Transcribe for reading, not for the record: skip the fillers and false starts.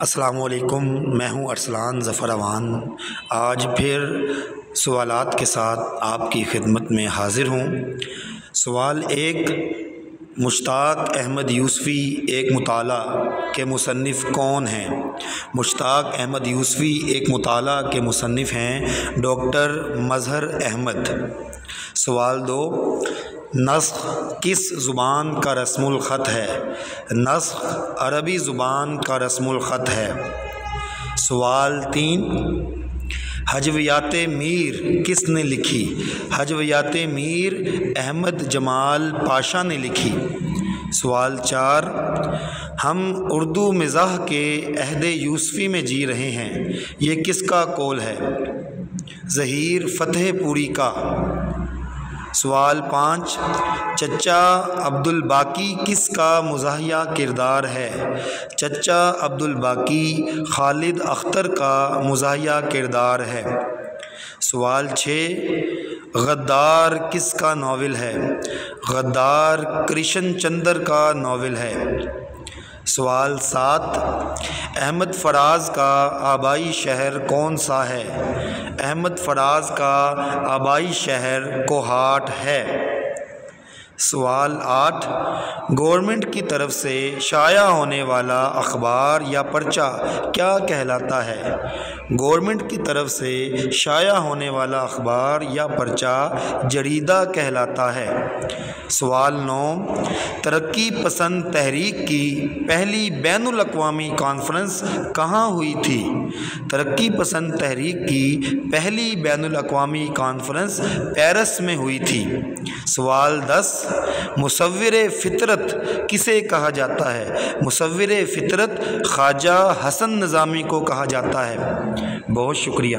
السلام علیکم، میں ہوں ارسلان ظفر اوان۔ آج پھر سوالات کے ساتھ آپ کی خدمت میں حاضر ہوں۔ سوال ایک، مشتاق احمد یوسفی ایک مطالعہ کے مصنف کون ہیں؟ مشتاق احمد یوسفی ایک مطالعہ کے مصنف ہیں ڈاکٹر مظہر احمد۔ سوال دو، نسخ کس زبان کا رسم الخط ہے؟ نسخ عربی زبان کا رسم الخط ہے۔ سوال تین، ہجویات میر کس نے لکھی؟ ہجویات میر احمد جمال پاشا نے لکھی۔ سوال چار، ہم اردو مزاح کے عہد یوسفی میں جی رہے ہیں، یہ کس کا قول ہے؟ ظہیر فتح پوری کا۔ سوال پانچ، چچا عبدالباقی کس کا مزاحیہ کردار ہے؟ چچا عبدالباقی خالد اختر کا مزاحیہ کردار ہے۔ سوال چھ، غدار کس کا ناول ہے؟ غدار کرشن چندر کا ناول ہے۔ سوال سات، احمد فراز کا آبائی شہر کون سا ہے؟ احمد فراز کا آبائی شہر کوہاٹ ہے۔ سوال آٹھ، گورنمنٹ کی طرف سے شائع ہونے والا اخبار یا پرچہ کیا کہلاتا ہے؟ گورنمنٹ کی طرف سے شائع ہونے والا اخبار یا پرچہ جریدہ کہلاتا ہے۔ سوال نو، ترقی پسند تحریک کی پہلی بین الاقوامی کانفرنس کہاں ہوئی تھی؟ ترقی پسند تحریک کی پہلی بین الاقوامی کانفرنس پیرس میں ہوئی تھی۔ سوال دس، مصور فطرت کسے کہا جاتا ہے؟ مصور فطرت خواجہ حسن نظامی کو کہا جاتا ہے۔ بہت شکریہ۔